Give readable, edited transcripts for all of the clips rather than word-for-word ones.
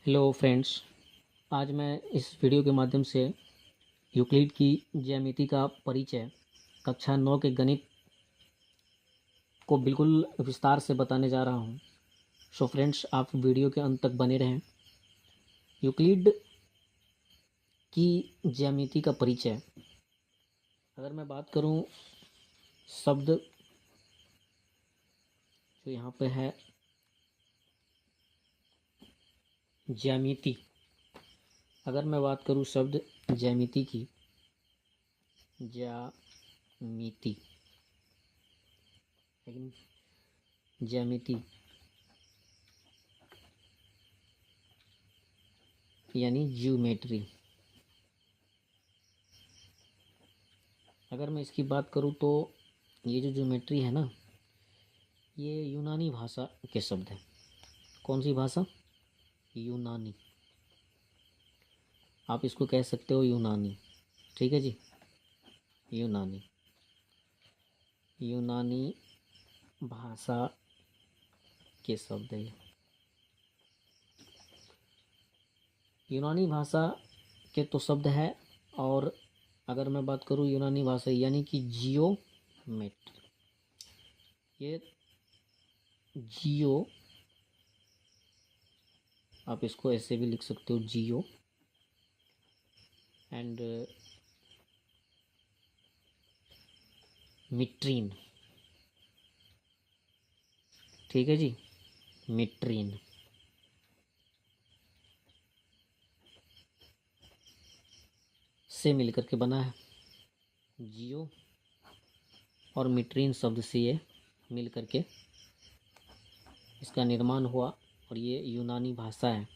Hello friends. आज मैं इस वीडियो के माध्यम से यूक्लिड की ज्यामिति का परिचय कक्षा 9 के गणित को बिल्कुल विस्तार से बताने जा रहा हूँ। सो फ्रेंड्स, आप वीडियो के अंत तक बने रहें। यूक्लिड की ज्यामिति का परिचय, अगर मैं बात करूँ शब्द जो यहाँ पे है ज्यामिति, अगर मैं बात करूँ शब्द ज्यामिति की, ज्यामिति लेकिन ज्यामिति यानी ज्योमेट्री, अगर मैं इसकी बात करूँ तो ये जो ज्योमेट्री है ना, ये यूनानी भाषा के शब्द हैं। कौन सी भाषा? यूनानी। आप इसको कह सकते हो यूनानी। ठीक है जी, यूनानी। यूनानी भाषा के शब्द है ये। यूनानी भाषा के तो शब्द है। और अगर मैं बात करूँ यूनानी भाषा यानी कि जियोमेट्री, ये जियो, आप इसको ऐसे भी लिख सकते हो, जियो एंड मिट्रीन। ठीक है जी, मिट्रीन से मिलकर के बना है। जियो और मिट्रीन शब्द से ये मिल करके इसका निर्माण हुआ और ये यूनानी भाषा है।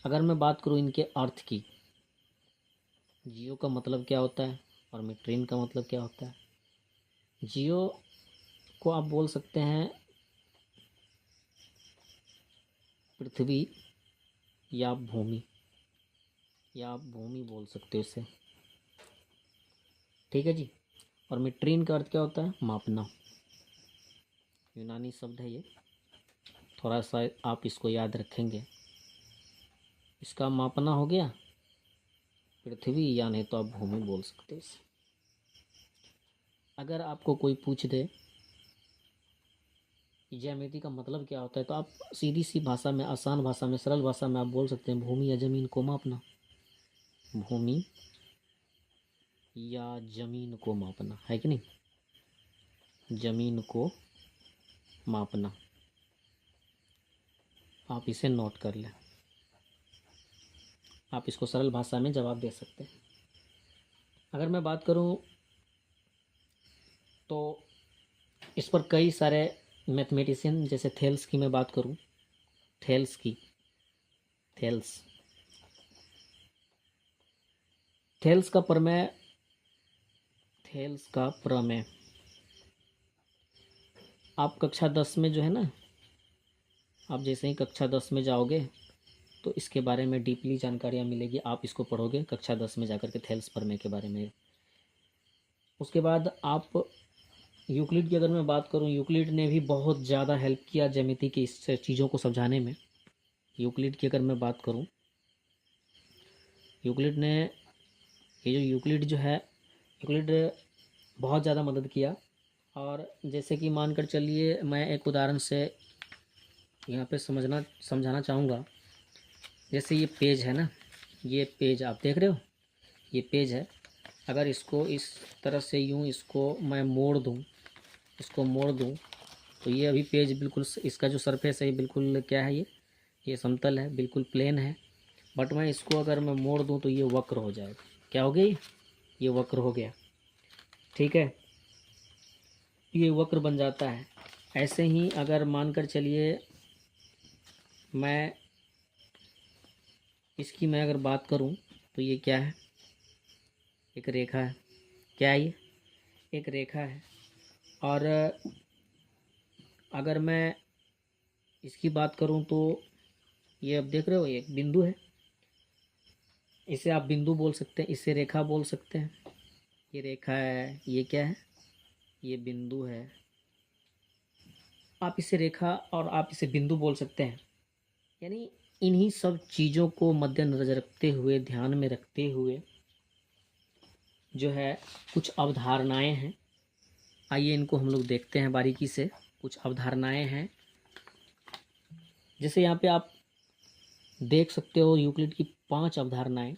अगर मैं बात करूँ इनके अर्थ की, जियो का मतलब क्या होता है और मिट्रीन का मतलब क्या होता है। जियो को आप बोल सकते हैं पृथ्वी या भूमि, या आप भूमि बोल सकते हो इसे। ठीक है जी। और मिट्रीन का अर्थ क्या होता है? मापना। यूनानी शब्द है ये, थोड़ा सा आप इसको याद रखेंगे। इसका मापना हो गया पृथ्वी, या नहीं तो आप भूमि बोल सकते हैं इसे। अगर आपको कोई पूछ दे ज्यामिति का मतलब क्या होता है, तो आप सीधी सी भाषा में, आसान भाषा में, सरल भाषा में आप बोल सकते हैं भूमि या जमीन को मापना। भूमि या जमीन को मापना, है कि नहीं? जमीन को मापना, आप इसे नोट कर लें। आप इसको सरल भाषा में जवाब दे सकते हैं। अगर मैं बात करूं तो इस पर कई सारे मैथमेटिशियन, जैसे थेल्स की मैं बात करूं, थेल्स की, थेल्स थेल्स का प्रमेय, थेल्स का प्रमेय आप कक्षा 10 में जो है ना, आप जैसे ही कक्षा 10 में जाओगे तो इसके बारे में डीपली जानकारियाँ मिलेगी। आप इसको पढ़ोगे कक्षा 10 में जाकर के, थेल्स प्रमेय के बारे में। उसके बाद आप यूक्लिड की अगर मैं बात करूं, यूक्लिड ने भी बहुत ज़्यादा हेल्प किया ज्यामिति की इस चीज़ों को समझाने में। यूक्लिड की अगर मैं बात करूं, यूक्लिड ने, ये जो यूक्लिड जो है, यूक्लिड बहुत ज़्यादा मदद किया। और जैसे कि मानकर चलिए, मैं एक उदाहरण से यहाँ पे समझाना चाहूँगा। जैसे ये पेज है ना, ये पेज आप देख रहे हो, ये पेज है। अगर इसको इस तरह से यूँ इसको मैं मोड़ दूँ, इसको मोड़ दूँ, तो ये अभी पेज बिल्कुल, इसका जो सरफेस है ये बिल्कुल क्या है, ये समतल है, बिल्कुल प्लेन है। बट मैं इसको अगर मैं मोड़ दूँ तो ये वक्र हो जाएगा। क्या हो गई? ये वक्र हो गया। ठीक है, ये वक्र बन जाता है। ऐसे ही अगर मानकर चलिए मैं इसकी मैं अगर बात करूं तो ये क्या है? एक रेखा है। क्या है ये? एक रेखा है। और अगर मैं इसकी बात करूं तो ये अब देख रहे हो, ये एक बिंदु है। इसे आप बिंदु बोल सकते हैं, इसे रेखा बोल सकते हैं। ये रेखा है, ये क्या है? ये बिंदु है। आप इसे रेखा और आप इसे बिंदु बोल सकते हैं। यानी इन्हीं सब चीज़ों को मद्देनज़र रखते हुए, ध्यान में रखते हुए जो है कुछ अवधारणाएं हैं। आइए इनको हम लोग देखते हैं बारीकी से। कुछ अवधारणाएं हैं, जैसे यहाँ पे आप देख सकते हो यूक्लिड की 5 अवधारणाएं।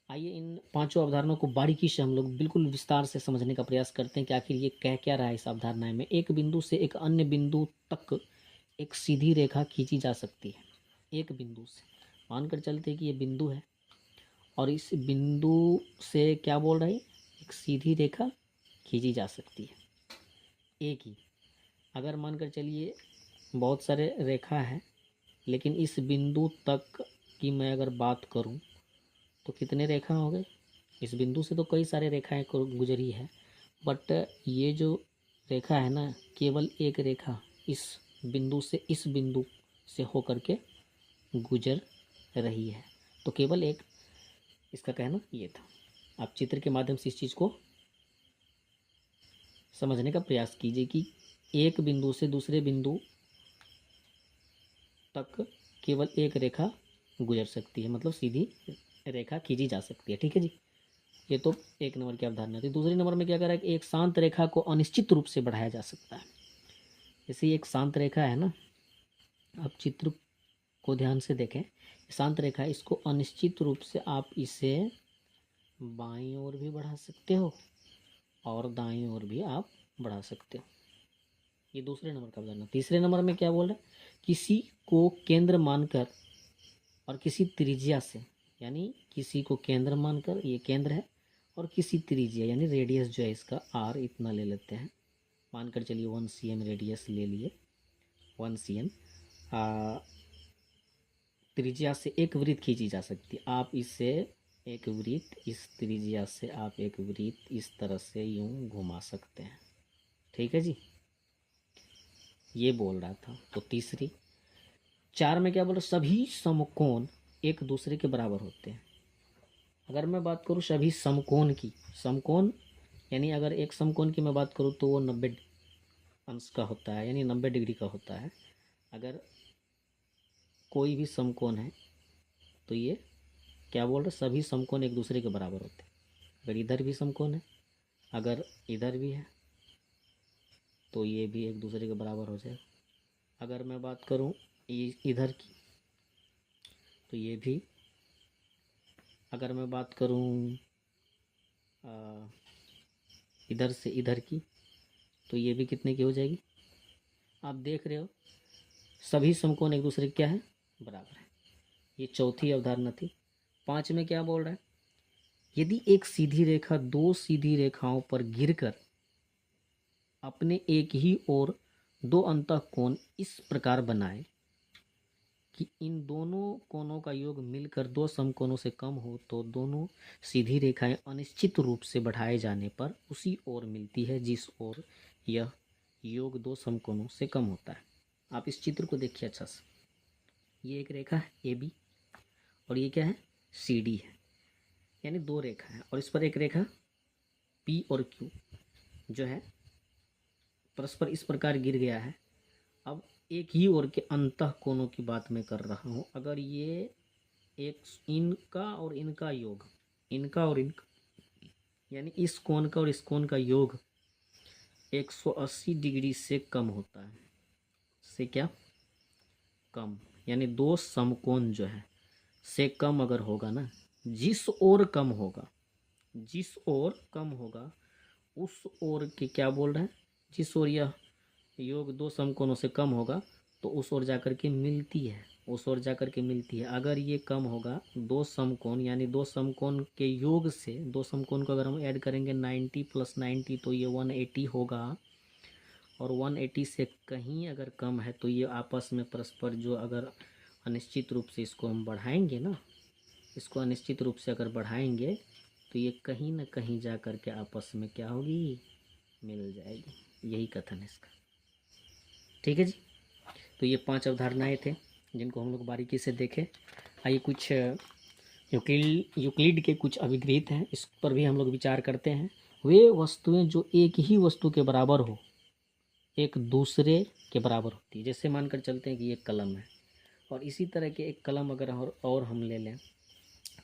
आइए इन पांचों अवधारणाओं को बारीकी से हम लोग बिल्कुल विस्तार से समझने का प्रयास करते हैं कि आखिर ये कह क्या रहा है इस अवधारणा में। एक बिंदु से एक अन्य बिंदु तक एक सीधी रेखा खींची जा सकती है। एक बिंदु से मानकर चलते हैं कि ये बिंदु है और इस बिंदु से क्या बोल रहा है, एक सीधी रेखा खींची जा सकती है। एक ही अगर मानकर चलिए बहुत सारे रेखा है, लेकिन इस बिंदु तक की मैं अगर बात करूं तो कितने रेखा हो गए। इस बिंदु से तो कई सारे रेखाएं गुजरी है, बट ये जो रेखा है ना, केवल एक रेखा इस बिंदु से इस बिंदु से होकर के गुजर रही है। तो केवल एक, इसका कहना ये था। आप चित्र के माध्यम से इस चीज़ को समझने का प्रयास कीजिए कि एक बिंदु से दूसरे बिंदु तक केवल एक रेखा गुजर सकती है, मतलब सीधी रेखा खींची जा सकती है। ठीक है जी, ये तो एक नंबर की अवधारणा थी। दूसरे नंबर में क्या कर रहा है कि एक शांत रेखा को अनिश्चित रूप से बढ़ाया जा सकता है। जैसे एक शांत रेखा है ना, आप चित्र को ध्यान से देखें, शांत रेखा है, इसको अनिश्चित रूप से आप इसे बाईं ओर भी बढ़ा सकते हो और दाईं ओर भी आप बढ़ा सकते हो। ये दूसरे नंबर का अवधारणा। तीसरे नंबर में क्या बोल रहा है, किसी को केंद्र मानकर और किसी त्रिज्या से, यानी किसी को केंद्र मानकर, ये केंद्र है, और किसी त्रिज्या यानी रेडियस जो है इसका आर इतना ले लेते हैं, मानकर चलिए 1 cm रेडियस ले लिए, 1 cm त्रिज्या से एक वृत्त खींची जा सकती है। आप इससे एक वृत्त, इस त्रिज्या से आप एक वृत्त इस तरह से यूं घुमा सकते हैं। ठीक है जी, ये बोल रहा था। तो तीसरी। 4 में क्या बोल रहा, सभी समकोण एक दूसरे के बराबर होते हैं। अगर मैं बात करूं सभी समकोण की, समकोण यानी अगर एक समकोण की मैं बात करूं तो वो 90 अंश का होता है, यानी 90 डिग्री का होता है। अगर कोई भी समकोण है तो ये क्या बोल रहे, सभी समकोण एक दूसरे के बराबर होते हैं। अगर इधर भी समकोण है, अगर इधर भी है, तो ये भी एक दूसरे के बराबर हो जाएगा। अगर मैं बात करूं इधर की, तो ये भी, अगर मैं बात करूं इधर से इधर की, तो ये भी कितने की हो जाएगी। आप देख रहे हो सभी समकोण एक दूसरे के क्या है, बराबर है। ये चौथी अवधारणा थी। 5 में क्या बोल रहा है, यदि एक सीधी रेखा दो सीधी रेखाओं पर गिरकर अपने एक ही ओर दो अंतःकोण इस प्रकार बनाए कि इन दोनों कोणों का योग मिलकर दो समकोणों से कम हो, तो दोनों सीधी रेखाएं अनिश्चित रूप से बढ़ाए जाने पर उसी ओर मिलती है जिस ओर यह योग दो समकोणों से कम होता है। आप इस चित्र को देखिए अच्छा से। ये एक रेखा है ए बी और ये क्या है, सी डी है, यानी दो रेखा है, और इस पर एक रेखा पी और क्यू जो है परस्पर इस प्रकार गिर गया है। अब एक ही ओर के अंतः कोणों की बात मैं कर रहा हूँ। अगर ये एक इनका और इनका योग, इनका और इनका, यानी इस कोण का और इस कोण का योग 180 डिग्री से कम होता है, से क्या कम, यानी दो समकोण जो है से कम अगर होगा ना, जिस ओर कम होगा, जिस ओर कम होगा उस ओर के क्या बोल रहे हैं, जिस ओर यह योग दो समकोणों से कम होगा तो उस ओर जाकर के मिलती है, उस ओर जाकर के मिलती है। अगर ये कम होगा दो समकोण, यानी दो समकोण के योग से, दो समकोण को अगर हम ऐड करेंगे 90 + 90 तो ये 180 होगा, और 180 से कहीं अगर कम है तो ये आपस में परस्पर जो अगर अनिश्चित रूप से इसको हम बढ़ाएंगे ना, इसको अनिश्चित रूप से अगर बढ़ाएंगे तो ये कहीं ना कहीं जा कर के आपस में क्या होगी, मिल जाएगी। यही कथन है इसका। ठीक है जी, तो ये 5 अवधारणाएं थे जिनको हम लोग बारीकी से देखें। आइए कुछ यूक्लिड के कुछ अभिगृहित हैं, इस पर भी हम लोग विचार करते हैं। वे वस्तुएं जो एक ही वस्तु के बराबर हो, एक दूसरे के बराबर होती है। जैसे मानकर चलते हैं कि ये कलम है और इसी तरह के एक कलम अगर और हम ले लें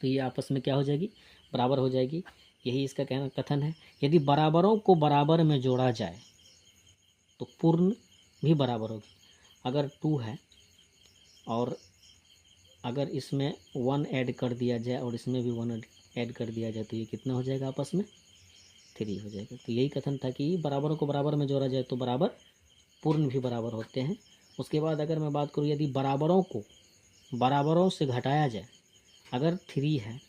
तो ये आपस में क्या हो जाएगी, बराबर हो जाएगी। यही इसका कहना कथन है। यदि बराबरों को बराबर में जोड़ा जाए तो पूर्ण भी बराबर होगी। अगर 2 है और अगर इसमें 1 ऐड कर दिया जाए और इसमें भी 1 ऐड कर दिया जाए तो ये कितना हो जाएगा, आपस में 3 हो जाएगा। तो यही कथन था कि बराबरों को बराबर में जोड़ा जाए तो बराबर पूर्ण भी बराबर होते हैं। उसके बाद अगर मैं बात करूँ, यदि बराबरों को बराबरों से घटाया जाए, अगर 3 है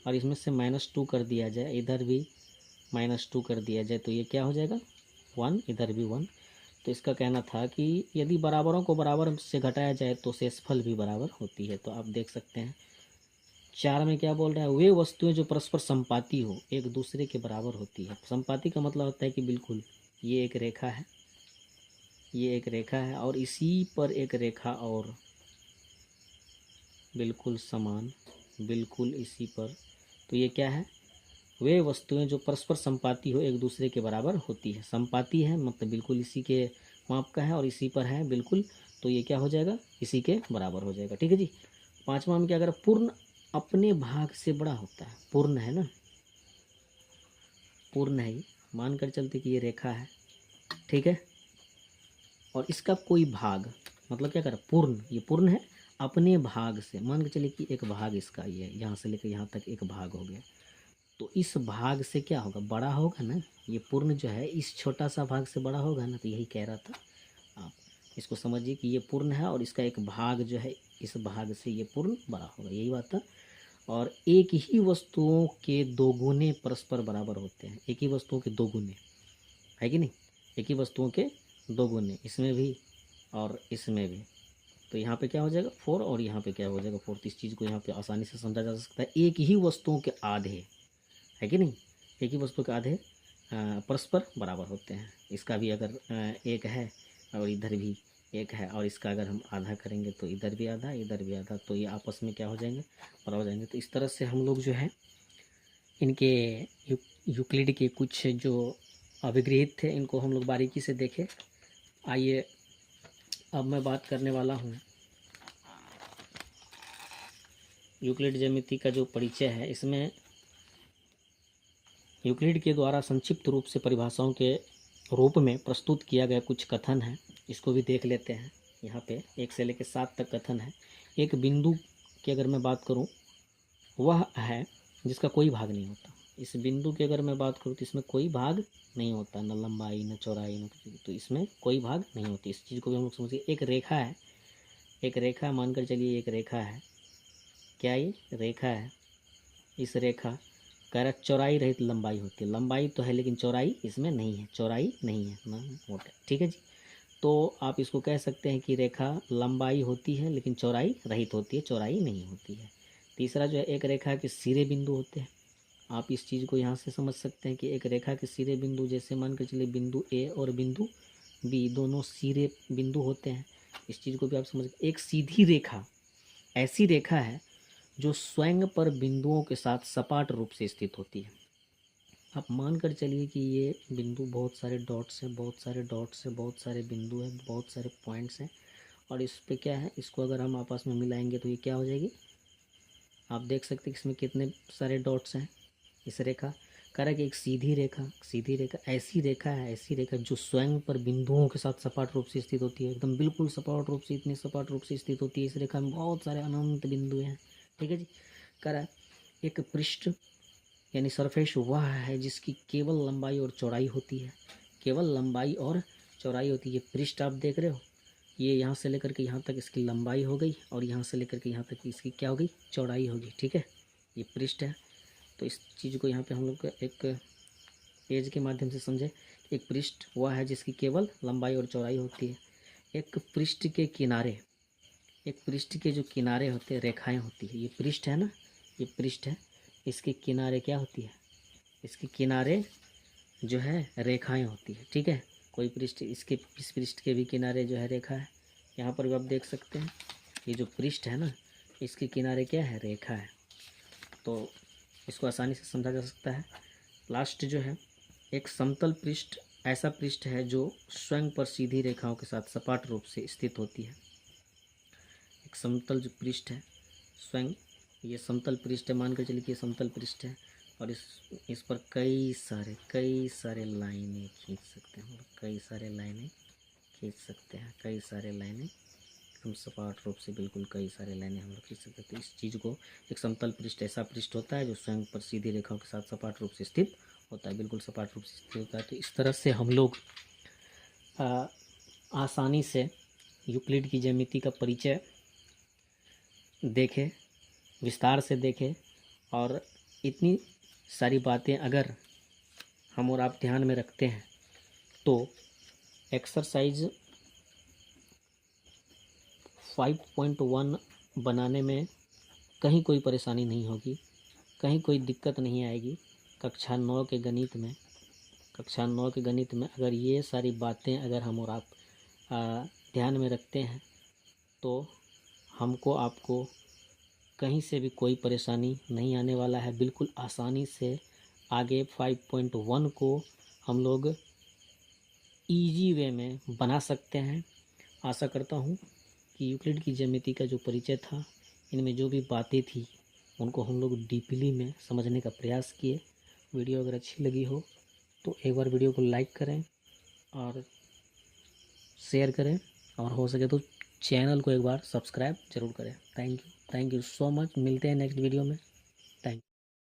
और इसमें से -2 कर दिया जाए, इधर भी -2 कर दिया जाए तो ये क्या हो जाएगा, 1, इधर भी 1। तो इसका कहना था कि यदि बराबरों को बराबर से घटाया जाए तो शेषफल भी बराबर होती है। तो आप देख सकते हैं 4 में क्या बोल रहा है, वे वस्तुएं जो परस्पर संपाती हो एक दूसरे के बराबर होती है। संपाती का मतलब होता है कि बिल्कुल ये एक रेखा है, ये एक रेखा है और इसी पर एक रेखा और बिल्कुल समान, बिल्कुल इसी पर। तो ये क्या है, वे वस्तुएं जो परस्पर संपाती हो एक दूसरे के बराबर होती है। संपाती है मतलब बिल्कुल इसी के माप का है और इसी पर है बिल्कुल, तो ये क्या हो जाएगा, इसी के बराबर हो जाएगा। ठीक है जी। 5वां में क्या करें, पूर्ण अपने भाग से बड़ा होता है। पूर्ण है ना, पूर्ण है ये, मानकर चलते कि ये रेखा है, ठीक है, और इसका कोई भाग, मतलब क्या करें, पूर्ण, ये पूर्ण है अपने भाग से। मान के चलिए कि एक भाग इसका ये है, यहाँ से लेकर यहाँ तक एक भाग हो गया, तो इस भाग से क्या होगा, बड़ा होगा ना। ये पूर्ण जो है इस छोटा सा भाग से बड़ा होगा ना। तो यही कह रहा था, आप इसको समझिए कि ये पूर्ण है और इसका एक भाग जो है इस भाग से ये पूर्ण बड़ा होगा, यही बात था। और एक ही वस्तुओं के 2 गुने परस्पर बराबर होते हैं। एक ही वस्तुओं के 2 गुने है कि नहीं, एक ही वस्तुओं के 2 गुने, इसमें भी और इसमें भी। तो यहाँ पे क्या हो जाएगा 4 और यहाँ पे क्या हो जाएगा 4। तो इस चीज़ को यहाँ पे आसानी से समझा जा सकता है। एक ही वस्तुओं के आधे है कि नहीं, एक ही वस्तु के आधे परस्पर बराबर होते हैं। इसका भी अगर 1 है और इधर भी 1 है और इसका अगर हम आधा करेंगे तो इधर भी आधा, इधर भी आधा, तो ये आपस में क्या हो जाएंगे, बराबर हो जाएंगे। तो इस तरह से हम लोग जो है इनके यूक्लिड के कुछ जो अभिगृहित थे इनको हम लोग बारीकी से देखें। आइए अब मैं बात करने वाला हूँ यूक्लिड ज्यामिति का जो परिचय है। इसमें यूक्लिड के द्वारा संक्षिप्त रूप से परिभाषाओं के रूप में प्रस्तुत किया गया कुछ कथन है, इसको भी देख लेते हैं। यहाँ पे 1 से लेकर 7 तक कथन है। एक बिंदु की अगर मैं बात करूँ, वह है जिसका कोई भाग नहीं होता। इस बिंदु की अगर मैं बात करूँ तो इसमें कोई भाग नहीं होता, न लंबाई न चौड़ाई न कुछ, तो इसमें कोई भाग नहीं होती। इस चीज़ को भी हम लोग समझिए। एक रेखा है, एक रेखा मानकर चलिए, एक रेखा है, क्या ये रेखा है, इस रेखा का चौड़ाई रहित लंबाई होती है। लंबाई तो है लेकिन चौड़ाई इसमें नहीं है, चौड़ाई नहीं है ना मोटा, ठीक है जी। तो आप इसको कह सकते हैं कि रेखा लंबाई होती है लेकिन चौड़ाई रहित होती है, चौड़ाई नहीं होती है। तीसरा जो है, एक रेखा के सिरे बिंदु होते हैं। आप इस चीज़ को यहाँ से समझ सकते हैं कि एक रेखा के सिरे बिंदु, जैसे मान कर चलिए बिंदु ए और बिंदु बी दोनों सिरे बिंदु होते हैं। इस चीज़ को भी आप समझ। एक सीधी रेखा ऐसी रेखा है जो स्वयं पर बिंदुओं के साथ सपाट रूप से स्थित होती है। आप मान कर चलिए कि ये बिंदु बहुत सारे डॉट्स हैं, बहुत सारे डॉट्स हैं, बहुत सारे बिंदु हैं, बहुत सारे पॉइंट्स हैं, और इस पे क्या है, इसको अगर हम आपस में मिलाएंगे तो ये क्या हो जाएगी, आप देख सकते हैं इसमें कितने सारे डॉट्स हैं। इस रेखा कह कि एक सीधी रेखा, सीधी रेखा ऐसी रेखा है, ऐसी रेखा जो स्वयं पर बिंदुओं के साथ सपाट रूप से स्थित होती है, एकदम बिल्कुल सपाट रूप से, इतनी सपाट रूप से स्थित होती है। इस रेखा में बहुत सारे अनंत बिंदु हैं, ठीक है जी। कह रहा है एक पृष्ठ यानी सरफेस वह है जिसकी केवल लंबाई और चौड़ाई होती है, केवल लंबाई और चौड़ाई होती है। ये पृष्ठ आप देख रहे हो, ये यहाँ से लेकर के यहाँ तक इसकी लंबाई हो गई और यहाँ से लेकर के यहाँ तक इसकी क्या हो गई, चौड़ाई होगी, ठीक है। ये पृष्ठ है। तो इस चीज़ को यहाँ पे हम लोग एक पेज के माध्यम से समझे। एक पृष्ठ वह है जिसकी केवल लंबाई और चौड़ाई होती है। एक पृष्ठ के किनारे, एक पृष्ठ के जो किनारे होते हैं रेखाएं होती है। ये पृष्ठ है ना, ये पृष्ठ है, इसके किनारे क्या होती है, इसके किनारे जो है रेखाएं होती है, ठीक है। कोई पृष्ठ, इसके इस पृष्ठ के भी किनारे जो है रेखा है। यहाँ पर भी आप देख सकते हैं ये जो पृष्ठ है ना, इसके किनारे क्या है, रेखा है। तो इसको आसानी से समझा जा सकता है। लास्ट जो है, एक समतल पृष्ठ ऐसा पृष्ठ है जो स्वयं पर सीधी रेखाओं के साथ सपाट रूप से स्थित होती है। समतल जो पृष्ठ है, स्वयं ये समतल पृष्ठ है, मान कर चलिए कि ये समतल पृष्ठ है और इस पर कई सारे लाइनें खींच सकते हैं हम लोग, कई सारे लाइनें खींच सकते हैं, कई सारे लाइनें एकदम सपाट रूप से, बिल्कुल कई सारे लाइनें हम लोग खींच सकते हैं। तो इस चीज़ को, एक समतल पृष्ठ ऐसा पृष्ठ होता है जो स्वयं पर सीधी रेखाओं के साथ सपाट रूप से स्थित होता है, बिल्कुल सपाट रूप से स्थित होता है। तो इस तरह से हम लोग आसानी से यूक्लिड की ज्यामिति का परिचय देखें, विस्तार से देखें, और इतनी सारी बातें अगर हम और आप ध्यान में रखते हैं तो एक्सरसाइज 5.1 बनाने में कहीं कोई परेशानी नहीं होगी, कहीं कोई दिक्कत नहीं आएगी। कक्षा 9 के गणित में अगर ये सारी बातें अगर हम और आप ध्यान में रखते हैं तो हमको आपको कहीं से भी कोई परेशानी नहीं आने वाला है। बिल्कुल आसानी से आगे 5.1 को हम लोग इजी वे में बना सकते हैं। आशा करता हूँ कि यूक्लिड की ज्यामिति का जो परिचय था, इनमें जो भी बातें थी उनको हम लोग डीपली में समझने का प्रयास किए। वीडियो अगर अच्छी लगी हो तो एक बार वीडियो को लाइक करें और शेयर करें, और हो सके तो चैनल को एक बार सब्सक्राइब ज़रूर करें। Thank you so much. मिलते हैं नेक्स्ट वीडियो में।